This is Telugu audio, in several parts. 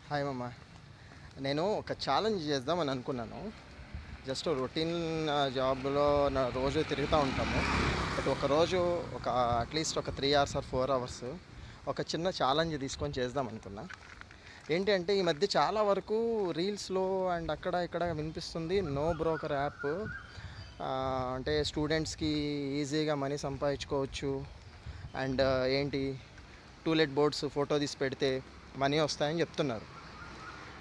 హాయ్ మమ్మ. నేను ఒక ఛాలెంజ్ చేద్దామని అనుకున్నాను. జస్ట్ రొటీన్ జాబ్లో రోజు తిరుగుతూ ఉంటాము. బట్ ఒకరోజు అట్లీస్ట్ ఒక 3 hours ఆర్ 4 hours ఒక చిన్న ఛాలెంజ్ తీసుకొని చేద్దాం అనుకున్నా. ఏంటి అంటే ఈ మధ్య చాలా వరకు రీల్స్లో అండ్ అక్కడ ఇక్కడ వినిపిస్తుంది నో బ్రోకర్ యాప్. అంటే స్టూడెంట్స్కి ఈజీగా మనీ సంపాదించుకోవచ్చు. అండ్ ఏంటి టూలెట్ బోర్డ్స్ ఫోటో తీసి పెడితే మనీ వస్తాయని చెప్తున్నారు.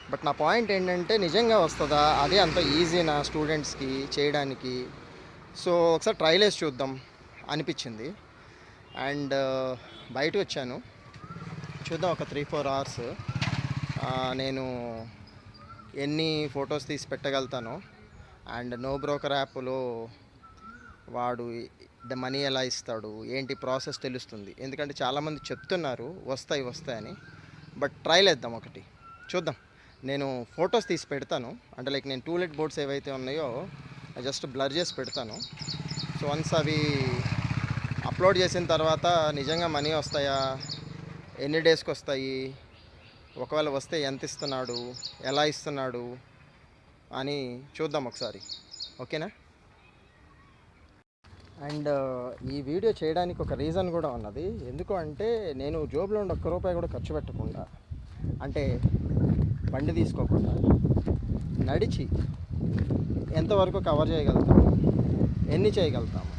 బట్ నా పాయింట్ ఏంటంటే నిజంగా వస్తుందా, అదే అంత ఈజీనా స్టూడెంట్స్కి చేయడానికి? సో ఒకసారి ట్రైల్ వేసి చూద్దాం అనిపించింది. అండ్ బయటకు వచ్చాను, చూద్దాం ఒక 3-4 hours నేను ఎన్ని ఫొటోస్ తీసి పెట్టగలుగుతానో. అండ్ నో బ్రోకర్ యాప్లో వాడు మనీ ఎలా ఇస్తాడు ఏంటి ప్రాసెస్ తెలుస్తుంది. ఎందుకంటే చాలామంది చెప్తున్నారు వస్తాయని. బట్ ట్రైల్ వేద్దాం, ఒకటి చూద్దాం. నేను ఫొటోస్ తీసి పెడతాను, అంటే లైక్ నేను టూలెట్ బోర్డ్స్ ఏవైతే ఉన్నాయో జస్ట్ బ్లర్ చేసి పెడతాను. సో వన్స్ అవి అప్లోడ్ చేసిన తర్వాత నిజంగా మనీ వస్తాయా, ఎన్ని డేస్కి వస్తాయి, ఒకవేళ వస్తే ఎంత ఇస్తున్నాడు, ఎలా ఇస్తున్నాడు అని చూద్దాం ఒకసారి. ఓకేనా? అండ్ ఈ వీడియో చేయడానికి ఒక రీజన్ కూడా ఉన్నది. ఎందుకు అంటే నేను జోబులో ఉండి ₹1 కూడా ఖర్చు పెట్టకుండా, అంటే బండి తీసుకోకుండా నడిచి ఎంతవరకు కవర్ చేయగలుగుతాము, ఎన్ని చేయగలుగుతాము.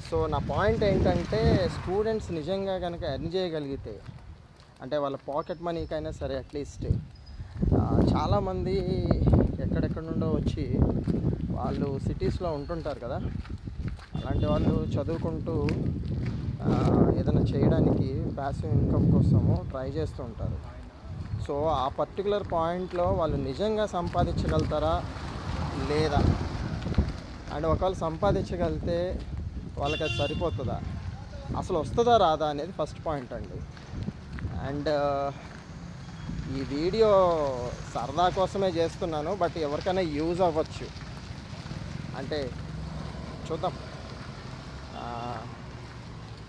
సో నా పాయింట్ ఏంటంటే స్టూడెంట్స్ నిజంగా కనుక ఎర్న్ చేయగలిగితే, అంటే వాళ్ళ పాకెట్ మనీకైనా సరే అట్లీస్ట్, చాలామంది ఎక్కడెక్కడ నుండో వచ్చి వాళ్ళు సిటీస్లో ఉంటుంటారు కదా, అలాంటి వాళ్ళు చదువుకుంటూ ఏదైనా చేయడానికి ప్యాసివ్ ఇన్కమ్ కోసము ట్రై చేస్తూ ఉంటారు. సో ఆ పర్టికులర్ పాయింట్లో వాళ్ళు నిజంగా సంపాదించగలుగుతారా లేదా, అండ్ ఒకవేళ సంపాదించగలిగితే వాళ్ళకి అది సరిపోతుందా, అసలు వస్తుందా రాదా అనేది ఫస్ట్ పాయింట్ అండి. అండ్ ఈ వీడియో సరదా కోసమే చేస్తున్నాను, బట్ ఎవరికైనా యూజ్ అవ్వచ్చు. అంటే చూద్దాం,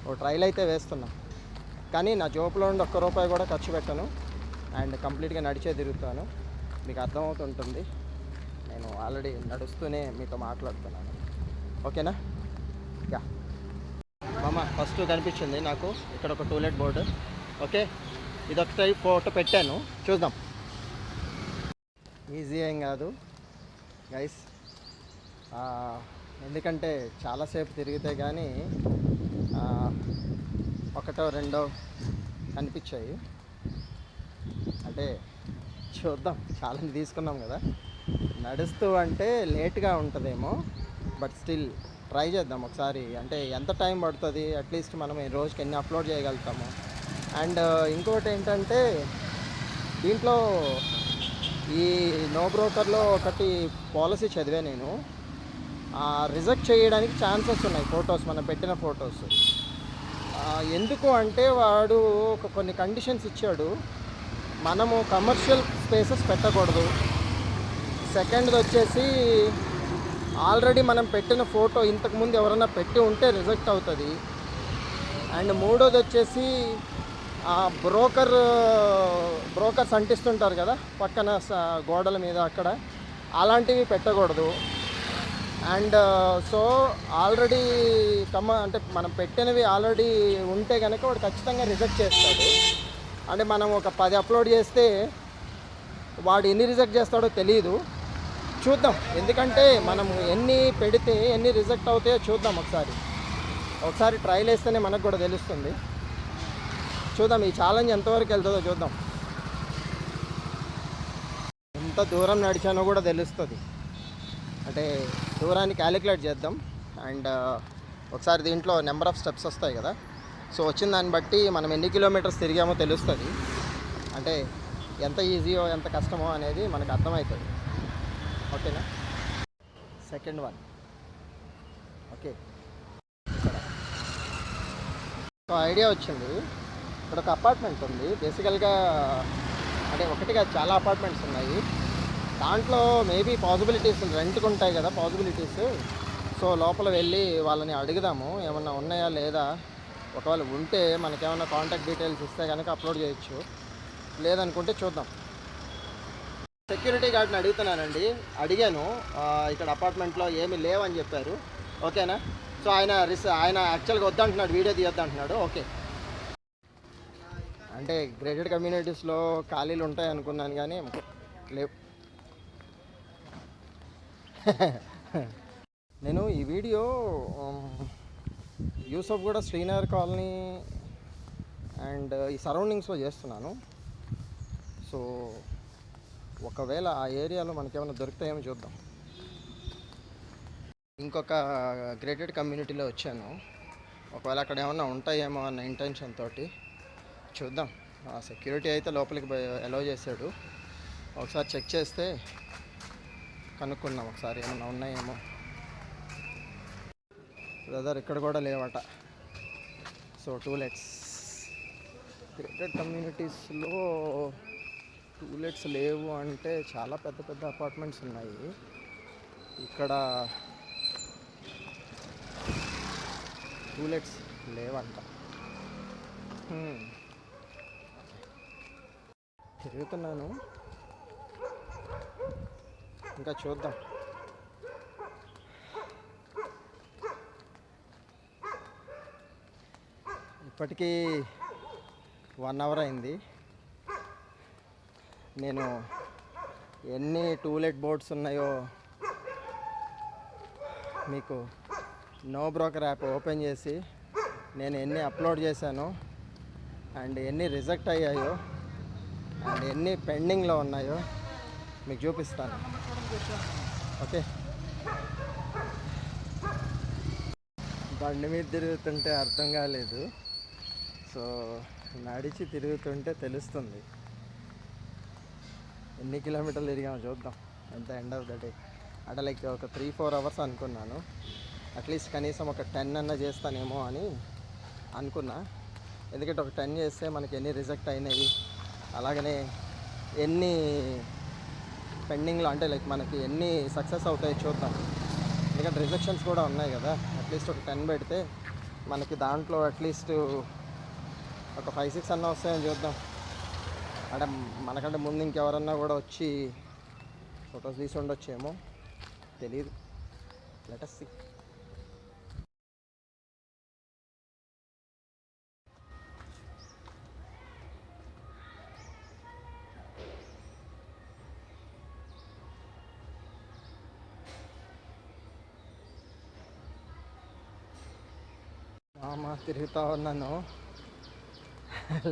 ఓ ట్రైల్ అయితే వేస్తున్నా. కానీ నా జోబులో ఉండి ₹1 కూడా ఖర్చు పెట్టను, అండ్ కంప్లీట్గా నడిచే తిరుగుతాను. మీకు అర్థమవుతుంటుంది, నేను ఆల్రెడీ నడుస్తూనే మీతో మాట్లాడుతున్నాను. ఓకేనా? యా మామ, ఫస్ట్ కనిపించింది నాకు ఇక్కడ ఒక టూలెట్ బోర్డు. ఓకే, ఇదొక ఫోటో పెట్టాను, చూద్దాం. ఈజీ ఏం కాదు గైస్, ఎందుకంటే చాలాసేపు తిరిగితే కానీ ఒకటో రెండో కనిపించాయి. అంటే చూద్దాం, ఛాలెంజ్ తీసుకున్నాం కదా, నడుస్తూ అంటే లేట్గా ఉంటుందేమో, బట్ స్టిల్ ట్రై చేద్దాం ఒకసారి. అంటే ఎంత టైం పడుతుంది, అట్లీస్ట్ మనం ఈ రోజుకి ఎన్ని అప్లోడ్ చేయగలుగుతాము. అండ్ ఇంకోటి ఏంటంటే దీంట్లో ఈ నో బ్రోకర్లో ఒకటి పాలసీ చదివా నేను, రిజెక్ట్ చేయడానికి ఛాన్సెస్ ఉన్నాయి ఫొటోస్, మనం పెట్టిన ఫొటోస్. ఎందుకు అంటే వాడు కొన్ని కండిషన్స్ ఇచ్చాడు. మనము కమర్షియల్ స్పేసెస్ పెట్టకూడదు. సెకండ్ది వచ్చేసి ఆల్రెడీ మనం పెట్టిన ఫోటో ఇంతకుముందు ఎవరైనా పెట్టి ఉంటే రిజెక్ట్ అవుతుంది. అండ్ మూడోది వచ్చేసి బ్రోకర్స్ అంటిస్తుంటారు కదా పక్కన గోడల మీద, అక్కడ అలాంటివి పెట్టకూడదు. అండ్ సో ఆల్రెడీ అంటే మనం పెట్టినవి ఆల్రెడీ ఉంటే కనుక వాడు ఖచ్చితంగా రిజెక్ట్ చేస్తాడు. అంటే మనం ఒక 10 అప్లోడ్ చేస్తే వాడు ఎన్ని రిజెక్ట్ చేస్తాడో తెలియదు. చూద్దాం, ఎందుకంటే మనం ఎన్ని పెడితే ఎన్ని రిజెక్ట్ అవుతాయో చూద్దాం. ఒకసారి ట్రైల్ వేస్తేనే మనకు కూడా తెలుస్తుంది. చూద్దాం ఈ ఛాలెంజ్ ఎంతవరకు వెళ్తుందో చూద్దాం. ఎంత దూరం నడిచానో కూడా తెలుస్తుంది. అంటే దూరాన్ని క్యాలిక్యులేట్ చేద్దాం. అండ్ ఒకసారి దీంట్లో నెంబర్ ఆఫ్ స్టెప్స్ వస్తాయి కదా, సో వచ్చిన దాన్ని బట్టి మనం ఎన్ని కిలోమీటర్స్ తిరిగామో తెలుస్తుంది. అంటే ఎంత ఈజీయో ఎంత కష్టమో అనేది మనకు అర్థమవుతుంది. ఓకేనా? Second one. ఓకే, ఇక్కడ ఒక ఐడియా వచ్చింది. ఇక్కడ ఒక అపార్ట్మెంట్ ఉంది. బేసికల్గా అంటే ఒకటిగా చాలా అపార్ట్మెంట్స్ ఉన్నాయి. దాంట్లో మేబీ పాసిబిలిటీస్ రెంట్కి ఉంటాయి కదా పాసిబిలిటీస్. సో లోపల వెళ్ళి వాళ్ళని అడుగుదాము ఏమన్నా ఉన్నాయా లేదా. ఒకవేళ ఉంటే మనకేమన్నా కాంటాక్ట్ డీటెయిల్స్ ఇస్తే కనుక అప్లోడ్ చేయొచ్చు. లేదనుకుంటే చూద్దాం. సెక్యూరిటీ గార్డ్ని అడుగుతున్నానండి, అడిగాను. ఇక్కడ అపార్ట్మెంట్లో ఏమీ లేవని చెప్పారు. ఓకేనా? సో ఆయన యాక్చువల్గా వద్దంటున్నాడు, వీడియో తీయొద్దు అంటున్నాడు. ఓకే. అంటే గ్రేటెడ్ కమ్యూనిటీస్లో ఖాళీలు ఉంటాయి అనుకున్నాను కానీ లేవు. నేను ఈ video Yousufguda Srinagar colony and ఈ సరౌండింగ్స్లో చేస్తున్నాను. సో ఒకవేళ ఆ ఏరియాలో మనకేమైనా దొరుకుతాయేమో చూద్దాం. ఇంకొక గ్రేటెడ్ కమ్యూనిటీలో వచ్చాను. ఒకవేళ అక్కడ ఏమన్నా ఉంటాయేమో అన్న ఇంటెన్షన్ తోటి చూద్దాం. సెక్యూరిటీ అయితే లోపలికి అలౌ చేశాడు. ఒకసారి చెక్ చేస్తే కనుక్కుందాం ఒకసారి ఏమన్నా ఉన్నాయేమో. బ్రదర్ ఇక్కడ కూడా లేవట. సో టూలెట్స్ గ్రేటెడ్ కమ్యూనిటీస్లో టూలెట్స్ లేవు అంటే చాలా పెద్ద పెద్ద అపార్ట్మెంట్స్ ఉన్నాయి. ఇక్కడ టూలెట్స్ లేవంట. తిరుగుతున్నాను, ఇంకా చూద్దాం. ఇప్పటికీ 1 అవర్ అయింది. నేను ఎన్ని టూలెట్ బోర్డ్స్ ఉన్నాయో మీకు నో బ్రోకర్ యాప్ ఓపెన్ చేసి నేను ఎన్ని అప్లోడ్ చేశానో అండ్ ఎన్ని రిజెక్ట్ అయ్యాయో అండ్ ఎన్ని పెండింగ్లో ఉన్నాయో మీకు చూపిస్తాను. ఓకే. బండి మీద తిరుగుతుంటే అర్థం కాలేదు, సో నడిచి తిరుగుతుంటే తెలుస్తుంది. ఎన్ని కిలోమీటర్లు తిరిగామో చూద్దాం ఎంత ఎండ్ ఆఫ్ ద డే. అంటే లైక్ ఒక 3-4 అవర్స్ అనుకున్నాను. అట్లీస్ట్ కనీసం ఒక 10 అన్నా చేస్తానేమో అని అనుకున్నా. ఎందుకంటే ఒక 10 చేస్తే మనకి ఎన్ని రిజెక్ట్ అయినాయి, అలాగనే ఎన్ని పెండింగ్లో అంటే లైక్ మనకి ఎన్ని సక్సెస్ అవుతాయి చూద్దాం. ఎందుకంటే రిజెక్షన్స్ కూడా ఉన్నాయి కదా. అట్లీస్ట్ ఒక 10 పెడితే మనకి దాంట్లో అట్లీస్ట్ ఒక 5-6 అన్నా వస్తాయని చూద్దాం. అంటే మనకంటే ముందు ఇంకెవరన్నా కూడా వచ్చి ఫొటోస్ తీసి ఉండొచ్చేమో తెలీదు. Let us see. తిరుగుతూ ఉన్నాను.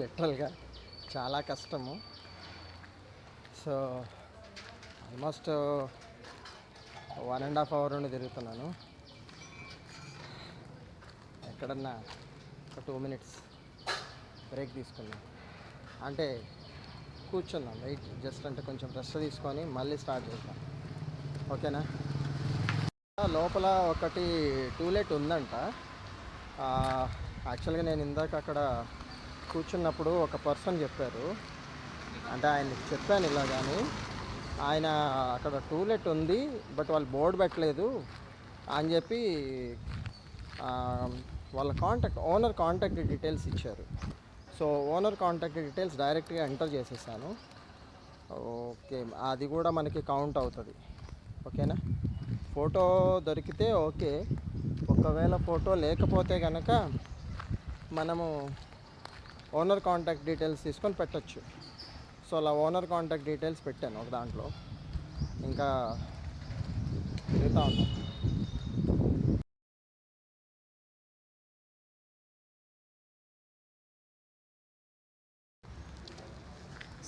లిటరల్గా చాలా కష్టము. సో ఆల్మోస్ట్ 1.5 అవర్ నుండి తిరుగుతున్నాను. ఎక్కడన్నా ఒక 2 మినిట్స్ బ్రేక్ తీసుకున్నాం అంటే కూర్చుందాం, వెయిట్ జస్ట్ అంటే కొంచెం రెస్ట్ తీసుకొని మళ్ళీ స్టార్ట్ చేద్దాం. ఓకేనా? లోపల ఒకటి టూలెట్ ఉందంట. యాక్చువల్గా నేను ఇందాక అక్కడ కూర్చున్నప్పుడు ఒక పర్సన్ చెప్పారు, అంటే ఆయనకి చెప్పాను ఇలా, కానీ ఆయన అక్కడ టూలెట్ ఉంది బట్ వాళ్ళు బోర్డు పెట్టలేదు అని చెప్పి వాళ్ళ ఓనర్ కాంటాక్ట్ డీటెయిల్స్ ఇచ్చారు. సో ఓనర్ కాంటాక్ట్ డీటెయిల్స్ డైరెక్ట్గా ఎంటర్ చేసేసాను. ఓకే, అది కూడా మనకి కౌంట్ అవుతుంది. ఓకేనా? ఫోటో దొరికితే ఓకే, ఒకవేళ ఫోటో లేకపోతే కనుక మనము ఓనర్ కాంటాక్ట్ డీటెయిల్స్ తీసుకొని పెట్టచ్చు. సో అలా ఓనర్ కాంటాక్ట్ డీటెయిల్స్ పెట్టాను ఒక దాంట్లో. ఇంకా తిరుగుతూ ఉన్నాం.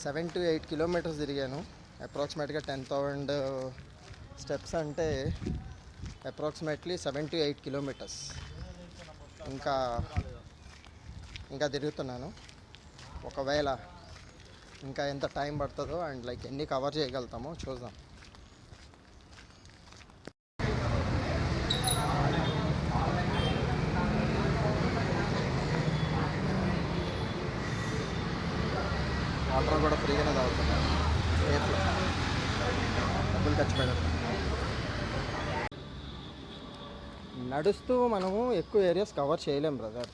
7 to 8 కిలోమీటర్స్ తిరిగాను. అప్రాక్సిమేట్గా 10,000 స్టెప్స్ అంటే అప్రాక్సిమేట్లీ 7 to 8 కిలోమీటర్స్. ఇంకా తిరుగుతున్నాను. ఒకవేళ ఇంకా ఎంత టైం పడుతుందో అండ్ లైక్ ఎన్ని కవర్ చేయగలుగుతామో చూద్దాం. వాటర్ కూడా ఫ్రీగానే తాగుతున్నాను, సేఫ్లో, డబ్బులు ఖర్చు పెడతాం. నడుస్తూ మనము ఎక్కువ ఏరియాస్ కవర్ చేయలేం బ్రదర్.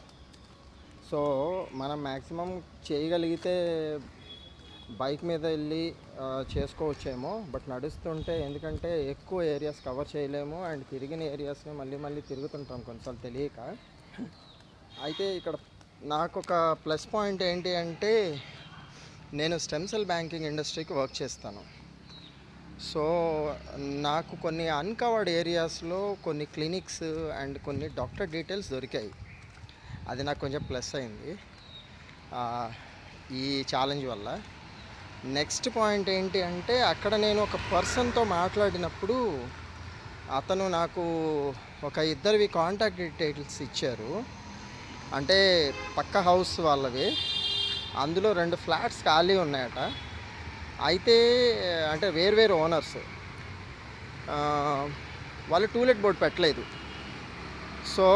సో మనం మ్యాక్సిమం చేయగలిగితే బైక్ మీద వెళ్ళి చేసుకోవచ్చేమో, బట్ నడుస్తుంటే ఎందుకంటే ఎక్కువ ఏరియాస్ కవర్ చేయలేము అండ్ తిరిగిన ఏరియాస్ని మళ్ళీ మళ్ళీ తిరుగుతుంటాం కొన్నిసార్లు తెలియక. అయితే ఇక్కడ నాకు ఒక ప్లస్ పాయింట్ ఏంటి అంటే నేను స్టెమ్ సెల్ బ్యాంకింగ్ ఇండస్ట్రీకి వర్క్ చేస్తాను. సో నాకు కొన్ని అన్కవర్డ్ ఏరియాస్లో కొన్ని క్లినిక్స్ అండ్ కొన్ని డాక్టర్ డీటెయిల్స్ దొరికాయి. అది నాకు కొంచెం ప్లస్ అయింది ఆ, ఈ ఛాలెంజ్ వల్ల. నెక్స్ట్ పాయింట్ ఏంటి అంటే అక్కడ నేను ఒక పర్సన్తో మాట్లాడినప్పుడు అతను నాకు ఒక ఇద్దరివి కాంటాక్ట్ డీటెయిల్స్ ఇచ్చారు. అంటే పక్క హౌస్ వాళ్ళవి, అందులో 2 ఫ్లాట్స్ ఖాళీ ఉన్నాయట. అయితే అంటే వేరు ఓనర్స్, వాళ్ళు టూలెట్ బోర్డ్ పెట్టలేదు. సో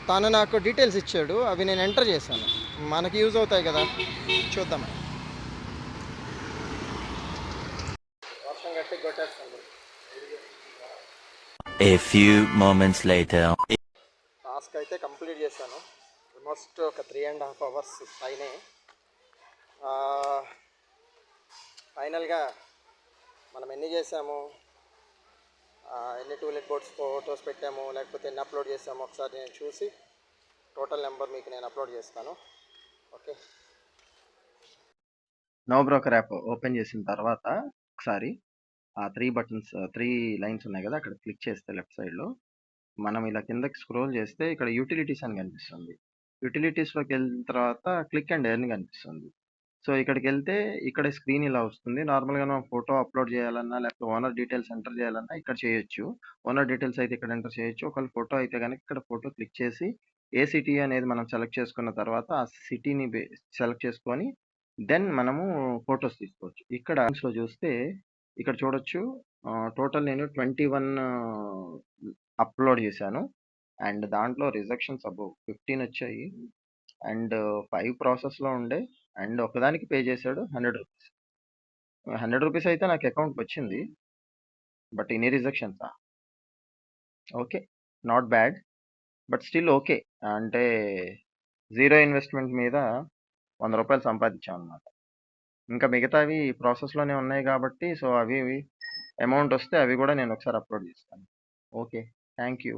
తను నాకు డీటెయిల్స్ ఇచ్చాడు, అవి నేను ఎంటర్ చేశాను. మనకి యూజ్ అవుతాయి కదా, చూద్దాం. వర్షం గట్టి కొట్టేస్తాను. A few moments later. Task అయితే కంప్లీట్ చేశాను. ఆల్మోస్ట్ ఒక 3.5 అవర్స్ పైనే. ఫైనల్గా మనం ఎన్ని చేసాము, ఎన్ని టూలెట్ బోర్డ్స్ ఫోటోస్ పెట్టాము, లేకపోతే ఎన్ని అప్లోడ్ చేసాము ఒకసారి నేను చూసి టోటల్ నెంబర్ మీకు నేను అప్లోడ్ చేస్తాను. Okay. NoBroker app open చేసిన తర్వాత ఒకసారి ఆ 3 లైన్స్ ఉన్నాయి కదా, అక్కడ క్లిక్ చేస్తే లెఫ్ట్ సైడ్లో మనం ఇలా కిందకి స్క్రోల్ చేస్తే ఇక్కడ యూటిలిటీస్ అని కనిపిస్తుంది. యూటిలిటీస్లోకి వెళ్ళిన తర్వాత క్లిక్ అండ్ ఎర్న్ కనిపిస్తుంది. సో ఇక్కడికి వెళ్తే ఇక్కడ స్క్రీన్ ఇలా వస్తుంది. నార్మల్గా మనం ఫోటో అప్లోడ్ చేయాలన్నా లేకపోతే ఓనర్ డీటెయిల్స్ ఎంటర్ చేయాలన్నా ఇక్కడ చేయొచ్చు. ఓనర్ డీటెయిల్స్ అయితే ఇక్కడ ఎంటర్ చేయొచ్చు. ఒకవేళ ఫోటో అయితే కనుక ఇక్కడ ఫోటో క్లిక్ చేసి ఏ సిటీ అనేది మనం సెలెక్ట్ చేసుకున్న తర్వాత ఆ సిటీని సెలెక్ట్ చేసుకొని దెన్ మనము ఫొటోస్ తీసుకోవచ్చు. ఇక్కడ లో చూస్తే ఇక్కడ చూడొచ్చు, టోటల్ నేను 21 అప్లోడ్ చేశాను అండ్ దాంట్లో రిజెక్షన్స్ అబౌవ్ 15 వచ్చాయి అండ్ 5 ప్రాసెస్లో ఉండే అండ్ ఒకదానికి పే చేశాడు 100 రూపీస్. 100 రూపీస్ అయితే నాకు అకౌంట్కి వచ్చింది, బట్ ఇన్ని రిజెక్షన్సా? Okay, not bad, but still okay. అంటే జీరో ఇన్వెస్ట్మెంట్ మీద 100 రూపాయలు సంపాదించాం అనమాట. ఇంకా మిగతావి ప్రాసెస్లోనే ఉన్నాయి కాబట్టి సో అవి అమౌంట్ వస్తే అవి కూడా నేను ఒకసారి అప్లోడ్ చేస్తాను. Okay, thank you.